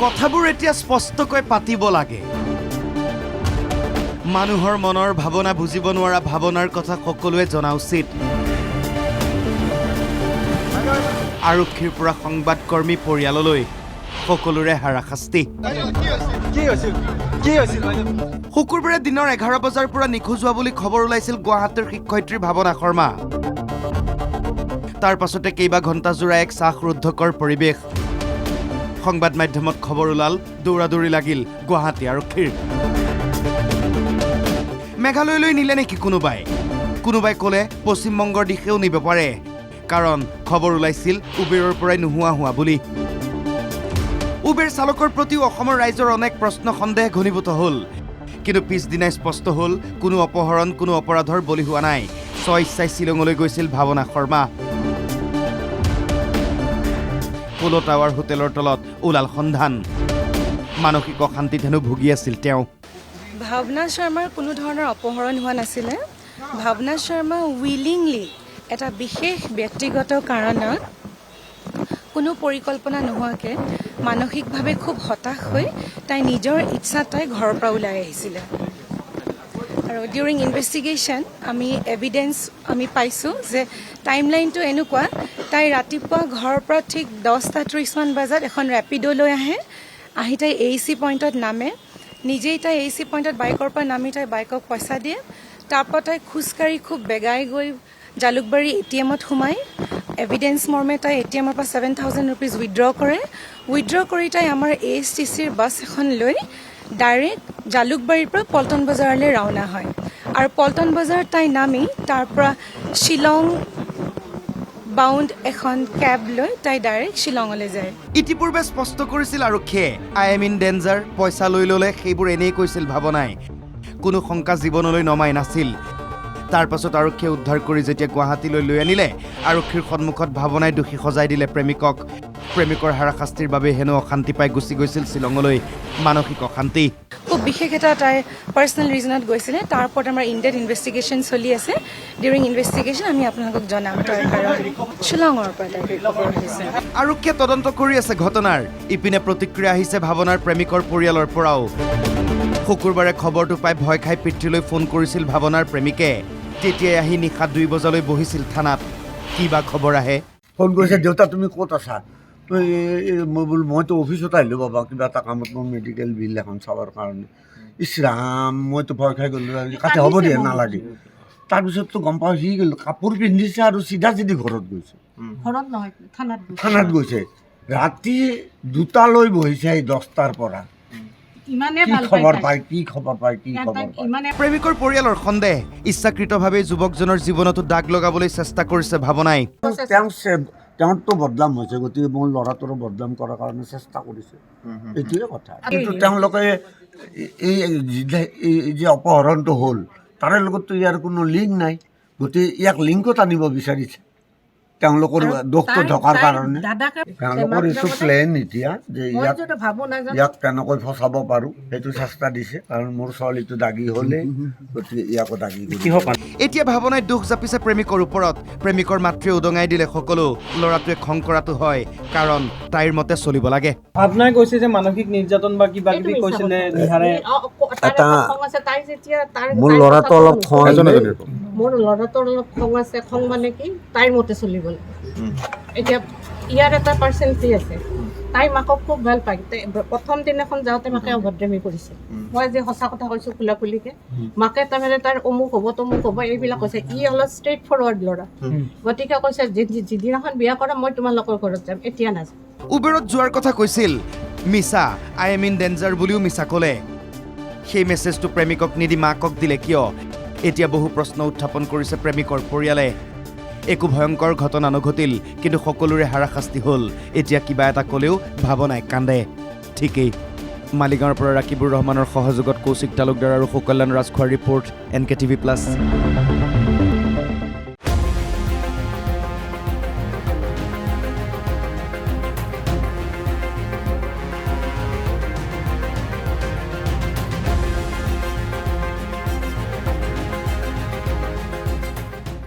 কথাবোৰ এতিয়া স্পষ্টকৈ পাতিব লাগে মানুহৰ মনৰ ভাৱনা বুজিব নোৱাৰা ভাৱনাৰ কথা সকলোৱে জনা উচিত আৰক্ষীৰ পৰা সংবাদকৰ্মী পৰিয়াললৈ সকলোৰে হাৰাশাস্তি শুকুৰবাৰে দিনৰ 11 বজাৰ পৰা নিখোজ হোৱা বুলি খবৰ ওলাইছিল গুৱাহাটীৰ শিক্ষয়িত্ৰী ভাৱনা শৰ্মা তাৰ পাছতে কেইবা ঘণ্টা জোৰা এক শ্বাসৰুদ্ধকৰ পৰিৱেশ সংবাদ মাধ্যমত খবৰ ওলাল দৌৰাদৌৰি লাগিল গুৱাহাটী আৰক্ষীৰ মেঘালয়লৈ নিলে নেকি কোনোবাই ক'লে পশ্চিমবংগৰ দিশেও নিব পাৰে কাৰণ খবৰ ওলাইছিল উবেৰৰ পৰাই নোহোৱা হোৱা বুলি উবেৰ চালকৰ প্ৰতিও অসমৰ ৰাইজৰ অনেক প্ৰশ্ন সন্দেহ ঘনীভূত হ'ল কিন্তু পিছদিনাই স্পষ্ট হ'ল কোনো অপহৰণ কোনো অপৰাধৰ বলি হোৱা নাই স্বইচ্ছাই শ্বিলঙলৈ গৈছিল ভাৱনা শৰ্মা পোলো টাৱাৰ হোটেলৰ তলত ওলাল সন্ধান মানসিক অশান্তিত হেনো ভুগি আছিল তেওঁ ভাৱনা শৰ্মাৰ কোনো ধৰণৰ অপহৰণ হোৱা নাছিলে ভাৱনা শৰ্মা উইলিংলি এটা বিশেষ ব্যক্তিগত কাৰণত কোনো পৰিকল্পনা নোহোৱাকৈ মানসিকভাৱে খুব হতাশ হৈ তাই নিজৰ ইচ্ছাত তাই ঘৰৰ পৰা ওলাই আহিছিলে আৰু ডিউৰিং ইনভেষ্টিগেশ্যন আমি এভিডেঞ্চ আমি পাইছোঁ যে টাইমলাইনটো এনেকুৱা তাই ৰাতিপুৱা ঘৰৰ পৰা ঠিক 10:30 বজাত এখন ৰেপিডো লৈ আহি তাই AC পইণ্টত নামে নিজেই তাই AC পইণ্টত বাইকৰ পৰা নামি তাই বাইকক পইচা দিয়ে তাৰপৰা তাই খোজকাঢ়ি খুব বেগাই গৈ জালুকবাৰী ATMত সোমাই এভিডেঞ্চ মৰ্মে তাই ATMৰ পৰা 7,000 ৰুপিজ উইথড্ৰ কৰি তাই আমাৰ ASTCৰ বাছ এখন লৈ ডাইৰেক্ট জালুকবাৰীৰ পৰা পল্টন বজাৰলৈ ৰাওনা হয় আৰু পল্টন বজাৰত তাই নামি তাৰ পৰা শ্বিলং বাউণ্ড এখন কেব লৈ তাই ডাইৰেক্ট শ্বিলঙলৈ যায় ইতিপূৰ্বে স্পষ্ট কৰিছিল আৰক্ষীয়ে আই এম ইন ডেঞ্জাৰ পইচা লৈ ল'লে সেইবোৰ এনেই কৈছিল ভাৱনাই কোনো শংকা জীৱনলৈ নমাই নাছিল তাৰ পাছত আৰক্ষীয়ে উদ্ধাৰ কৰি যেতিয়া গুৱাহাটীলৈ লৈ আনিলে আৰক্ষীৰ সন্মুখত ভাৱনাই দোষী সজাই দিলে প্ৰেমিকৰ হাৰাশাস্তিৰ বাবে হেনো অশান্তি পাই গুচি গৈছিল শ্বিলঙলৈ মানসিক অশান্তি খুব বিশেষ এটা তাই পাৰ্চনেল ৰিজনত গৈছিলে তাৰ ওপৰত আমাৰ ইনডেপথ ইনভেষ্টিগেশ্যন চলি আছে ডিউৰিং ইনভেষ্টিগেশ্যন আমি আপোনালোকক জনাম তাৰ কাৰণ শ্বিলঙৰ পৰা তাই খবৰ আহিছে আৰক্ষীয়ে তদন্ত কৰি আছে ঘটনাৰ ইপিনে প্ৰতিক্ৰিয়া আহিছে ভাৱনাৰ প্ৰেমিকৰ পৰিয়ালৰ পৰাও শুকুৰবাৰে খবৰটো পাই ভয় খাই পিতৃলৈ ফোন কৰিছিল ভাৱনাৰ প্ৰেমিকে তেতিয়াই আহি নিশা 2 বজালৈ বহিছিল থানাত কিবা খবৰ আহে ফোন কৰিছে দেউতা তুমি ক'ত আছা মইতো অফিচত আহিলোঁ বাবা কিবা এটা কামত মোৰ মেডিকেল বিল এখন চাবৰ কাৰণে ইছ ৰাম মইতো ভয় খাই গ'লোঁ কাটি হ'ব দিয়া নালাগে তাৰপিছততো গম পাওঁ সি কাপোৰ পিন্ধিছে আৰু চিধা ঘৰত গৈছে থানাত গৈছে ৰাতি 2টালৈ বহিছে 10টাৰ পৰা প্ৰেমিকৰ পৰিয়ালৰ সন্দেহ ইচ্ছাকৃতভাৱে যুৱকজনৰ জীৱনতো দাগ লগাবলৈ চেষ্টা কৰিছে ভাৱনাই তেওঁৰতো বদনাম হৈছে গতিকে মোৰ ল'ৰাটোৰো বদনাম কৰাৰ কাৰণে চেষ্টা কৰিছে এইটোৱে কথা কিন্তু তেওঁলোকে এই যে অপহৰণটো হ'ল তাৰে লগততো ইয়াৰ কোনো লিংক নাই গতিকে ইয়াক লিংকত আনিব বিচাৰিছে তেওঁলোকৰ দোষটো ঢকাৰ কাৰণে তেওঁলোকৰ এইটো প্লেন এতিয়া যে ইয়াক কেনেকৈ ফচাব পাৰোঁ সেইটো চেষ্টা দিছে কাৰণ মোৰ ছোৱালীটো দাগী হ'লে গতিকে ইয়াকো দাগী এতিয়া ভাৱনাই দোষ জাপিছে প্ৰেমিকৰ ওপৰত প্ৰেমিকৰ মাতৃয়ে উদঙাই দিলে সকলো ল'ৰাটোৱে খং কৰাটো হয় কাৰণ তাইৰ মতে চলিব লাগে আপোনাৰ কৈছে যে মানসিক নিৰ্যাতন বা কিবা কিবি কৈছিলে নিহাৰে এটা মোৰ ল'ৰাটো অলপ খং মোৰ ল'ৰাটোৰ অলপ খং আছে খং মানে কি তাইৰ মতে চলিব লাগে এতিয়া ইয়াৰ এটা পাৰ্চেণ্টি আছে তাই মাকক খুব ভাল পায় প্ৰথম দিনাখন যাওঁতে মাকে অভদ্ৰামী কৰিছে মই যে সঁচা কথা কৈছোঁ খোলাখুলিকে মাকে তাৰমানে তাৰ অমুক হ'ব তমুক হ'ব এইবিলাক কৈছে ই অলপ ষ্ট্ৰেইট ফৰৱাৰ্ড ল'ৰা গতিকে কৈছে যিদিনাখন বিয়া কৰা মই তোমালোকৰ ঘৰত যাম এতিয়া নাযাম উবেৰত যোৱাৰ কথা কৈছিল মিছা আই এম ইন ডেঞ্জাৰ বুলিও মিছা ক'লে সেই মেছেজটো প্ৰেমিকক নিদি মাকক দিলে কিয় এতিয়া বহু প্ৰশ্ন উত্থাপন কৰিছে প্ৰেমিকৰ পৰিয়ালে একো ভয়ংকৰ ঘটনা নঘটিল কিন্তু সকলোৰে হাৰাশাস্তি হ'ল এতিয়া কিবা এটা ক'লেও ভাৱনাই কান্দে ঠিকেই মালিগাঁৱৰ পৰা ৰাকিবুৰ ৰহমানৰ সহযোগত কৌশিক তালুকদাৰ আৰু সুকল্যাণ ৰাজখোৱাৰ ৰিপৰ্ট NKTV+